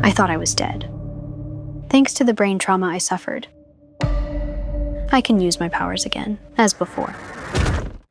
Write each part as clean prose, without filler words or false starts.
I thought I was dead. Thanks to the brain trauma I suffered, I can use my powers again, as before.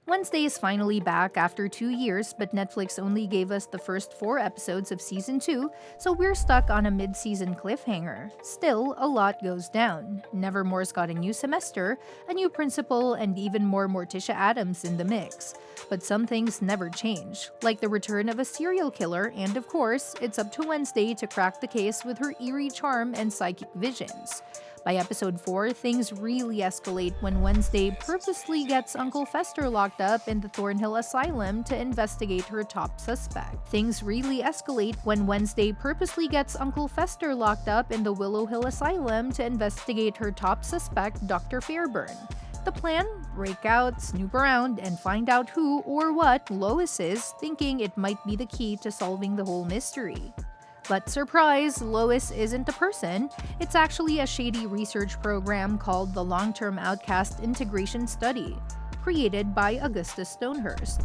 Wednesday is finally back after 2 years, but Netflix only gave us the first 4 episodes of Season 2, so we're stuck on a mid-season cliffhanger. Still, a lot goes down. Nevermore's got a new semester, a new principal, and even more Morticia Addams in the mix. But some things never change, like the return of a serial killer, and of course, it's up to Wednesday to crack the case with her eerie charm and psychic visions. By episode 4, things really escalate when Wednesday purposely gets Uncle Fester locked up in the Thornhill asylum to investigate her top suspect. Things really escalate when Wednesday purposely gets Uncle Fester locked up in the Willow Hill asylum to investigate her top suspect, Dr. Fairburn. The plan? Break out, snoop around, and find out who or what Lois is, thinking it might be the key to solving the whole mystery. But surprise, Lois isn't a person. It's actually a shady research program called the Long-Term Outcast Integration Study, created by Augustus Stonehurst.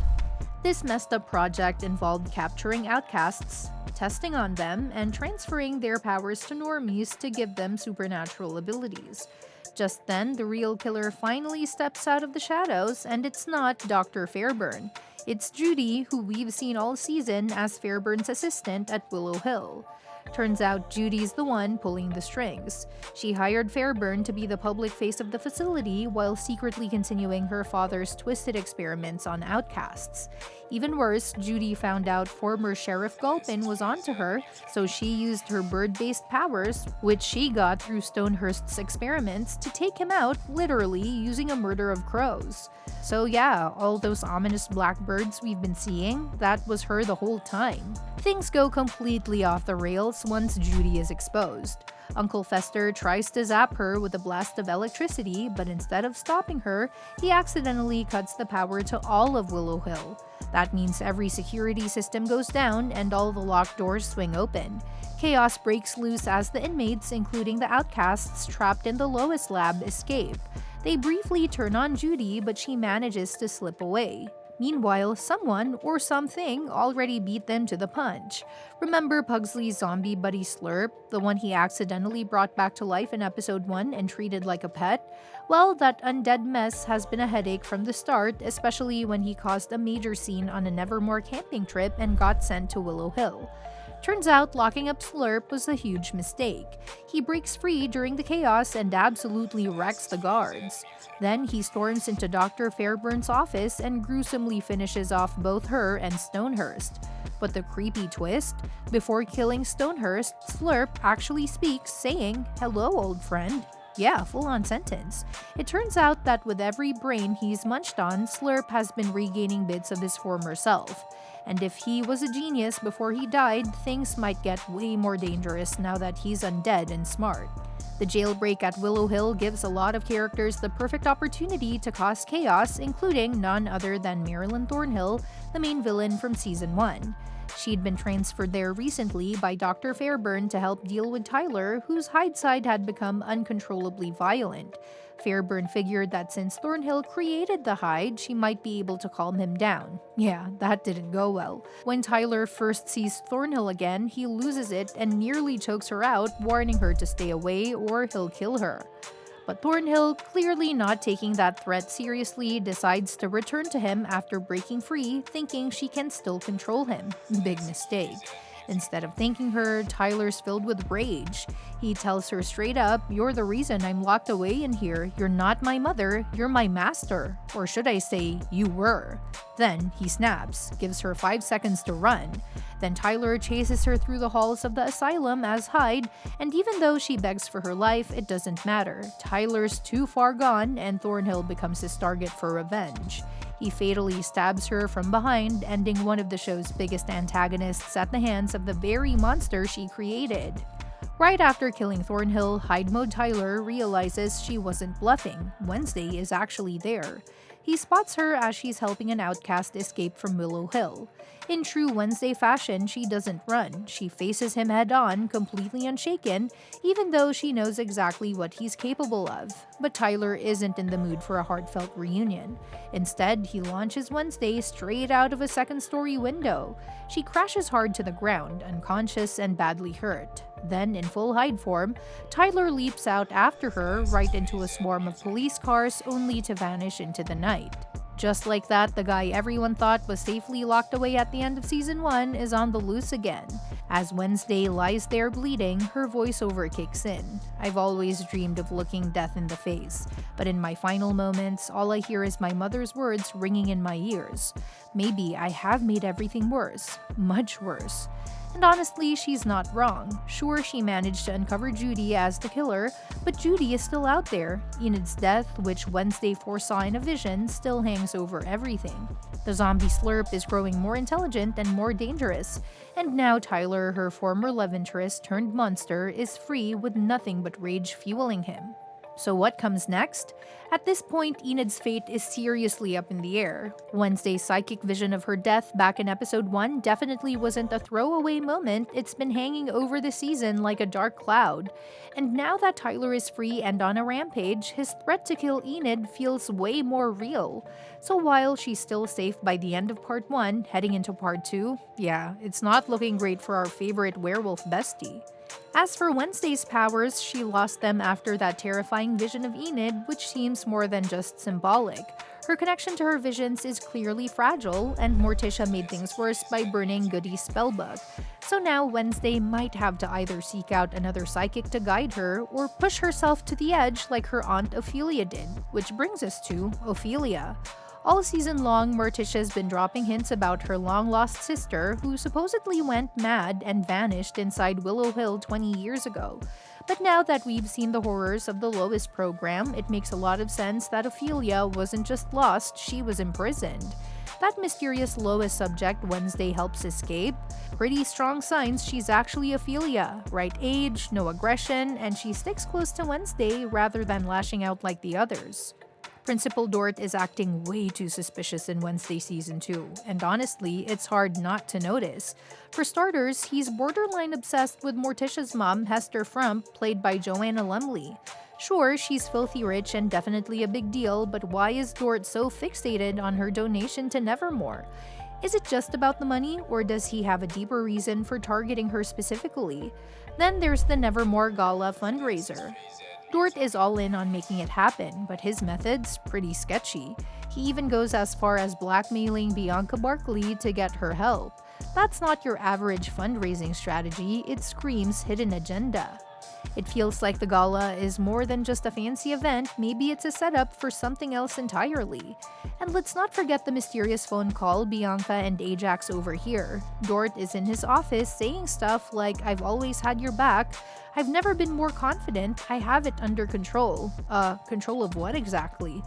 This messed up project involved capturing outcasts, testing on them, and transferring their powers to normies to give them supernatural abilities. Just then, the real killer finally steps out of the shadows, and it's not Dr. Fairburn. It's Judy, who we've seen all season as Fairburn's assistant at Willow Hill. Turns out Judy's the one pulling the strings. She hired Fairburn to be the public face of the facility while secretly continuing her father's twisted experiments on outcasts. Even worse, Judy found out former Sheriff Gulpin was onto her, so she used her bird-based powers, which she got through Stonehurst's experiments, to take him out, literally, using a murder of crows. So yeah, all those ominous blackbirds we've been seeing, that was her the whole time. Things go completely off the rails once Judy is exposed. Uncle Fester tries to zap her with a blast of electricity, but instead of stopping her, he accidentally cuts the power to all of Willow Hill. That means every security system goes down and all the locked doors swing open. Chaos breaks loose as the inmates, including the outcasts trapped in the Lois lab, escape. They briefly turn on Judy, but she manages to slip away. Meanwhile, someone or something already beat them to the punch. Remember Pugsley's zombie buddy Slurp, the one he accidentally brought back to life in episode 1 and treated like a pet? Well, that undead mess has been a headache from the start, especially when he caused a major scene on a Nevermore camping trip and got sent to Willow Hill. Turns out locking up Slurp was a huge mistake. He breaks free during the chaos and absolutely wrecks the guards. Then he storms into Dr. Fairburn's office and gruesomely finishes off both her and Stonehurst. But the creepy twist? Before killing Stonehurst, Slurp actually speaks, saying, "Hello, old friend." Yeah, full-on sentence. It turns out that with every brain he's munched on, Slurp has been regaining bits of his former self. And if he was a genius before he died, things might get way more dangerous now that he's undead and smart. The jailbreak at Willow Hill gives a lot of characters the perfect opportunity to cause chaos, including none other than Marilyn Thornhill, the main villain from Season 1. She'd been transferred there recently by Dr. Fairburn to help deal with Tyler, whose hindsight had become uncontrollably violent. Fairburn figured that since Thornhill created the Hyde, she might be able to calm him down. Yeah, that didn't go well. When Tyler first sees Thornhill again, he loses it and nearly chokes her out, warning her to stay away or he'll kill her. But Thornhill, clearly not taking that threat seriously, decides to return to him after breaking free, thinking she can still control him. Big mistake. Instead of thanking her, Tyler's filled with rage. He tells her straight up, "You're the reason I'm locked away in here. You're not my mother, you're my master." Or should I say, you were. Then he snaps, gives her 5 seconds to run. Then Tyler chases her through the halls of the asylum as Hyde, and even though she begs for her life, it doesn't matter. Tyler's too far gone, and Thornhill becomes his target for revenge. He fatally stabs her from behind, ending one of the show's biggest antagonists at the hands of the very monster she created. Right after killing Thornhill, Hyde Mode Tyler realizes she wasn't bluffing. Wednesday is actually there. He spots her as she's helping an outcast escape from Willow Hill. In true Wednesday fashion, she doesn't run. She faces him head-on, completely unshaken, even though she knows exactly what he's capable of. But Tyler isn't in the mood for a heartfelt reunion. Instead, he launches Wednesday straight out of a second-story window. She crashes hard to the ground, unconscious and badly hurt. Then, in full hide form, Tyler leaps out after her right into a swarm of police cars only to vanish into the night. Just like that, the guy everyone thought was safely locked away at the end of Season 1 is on the loose again. As Wednesday lies there bleeding, her voiceover kicks in. I've always dreamed of looking death in the face, but in my final moments, all I hear is my mother's words ringing in my ears. Maybe I have made everything worse, much worse. And honestly, she's not wrong. Sure, she managed to uncover Judy as the killer, but Judy is still out there. Enid's death, which Wednesday foresaw in a vision, still hangs over everything. The zombie slurp is growing more intelligent and more dangerous, and now Tyler, her former love interest turned monster, is free with nothing but rage fueling him. So what comes next? At this point, Enid's fate is seriously up in the air. Wednesday's psychic vision of her death back in episode 1 definitely wasn't a throwaway moment. It's been hanging over the season like a dark cloud. And now that Tyler is free and on a rampage, his threat to kill Enid feels way more real. So while she's still safe by the end of part 1, heading into part 2, yeah, it's not looking great for our favorite werewolf bestie. As for Wednesday's powers, she lost them after that terrifying vision of Enid, which seems more than just symbolic. Her connection to her visions is clearly fragile, and Morticia made things worse by burning Goody's spellbook. So now Wednesday might have to either seek out another psychic to guide her, or push herself to the edge like her aunt Ophelia did, which brings us to Ophelia. All season long, Morticia's been dropping hints about her long-lost sister, who supposedly went mad and vanished inside Willow Hill 20 years ago. But now that we've seen the horrors of the Lois program, it makes a lot of sense that Ophelia wasn't just lost, she was imprisoned. That mysterious Lois subject Wednesday helps escape. Pretty strong signs she's actually Ophelia. Right age, no aggression, and she sticks close to Wednesday rather than lashing out like the others. Principal Dwart is acting way too suspicious in Wednesday Season 2, and honestly, it's hard not to notice. For starters, he's borderline obsessed with Morticia's mom, Hester Frump, played by Joanna Lumley. Sure, she's filthy rich and definitely a big deal, but why is Dwart so fixated on her donation to Nevermore? Is it just about the money, or does he have a deeper reason for targeting her specifically? Then there's the Nevermore Gala fundraiser. Dwart is all in on making it happen, but his methods, pretty sketchy. He even goes as far as blackmailing Bianca Barkley to get her help. That's not your average fundraising strategy, it screams hidden agenda. It feels like the gala is more than just a fancy event, maybe it's a setup for something else entirely. And let's not forget the mysterious phone call Bianca and Ajax overhear. Dwart is in his office saying stuff like, "I've always had your back, I've never been more confident, I have it under control." Control of what exactly?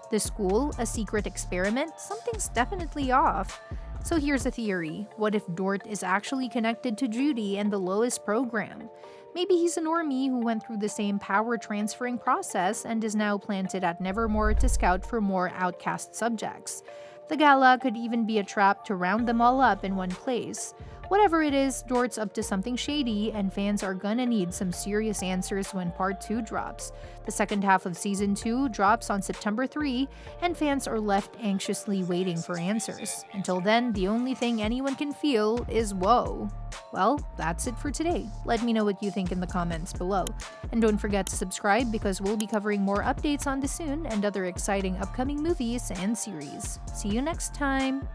The school? A secret experiment? Something's definitely off. So here's a theory. What if Dwart is actually connected to Judy and the Lois program? Maybe he's a normie who went through the same power transferring process and is now planted at Nevermore to scout for more outcast subjects. The gala could even be a trap to round them all up in one place. Whatever it is, Dwart's up to something shady, and fans are gonna need some serious answers when Part 2 drops. The second half of Season 2 drops on September 3, and fans are left anxiously waiting for answers. Until then, the only thing anyone can feel is woe. Well, that's it for today. Let me know what you think in the comments below. And don't forget to subscribe because we'll be covering more updates on this soon and other exciting upcoming movies and series. See you next time!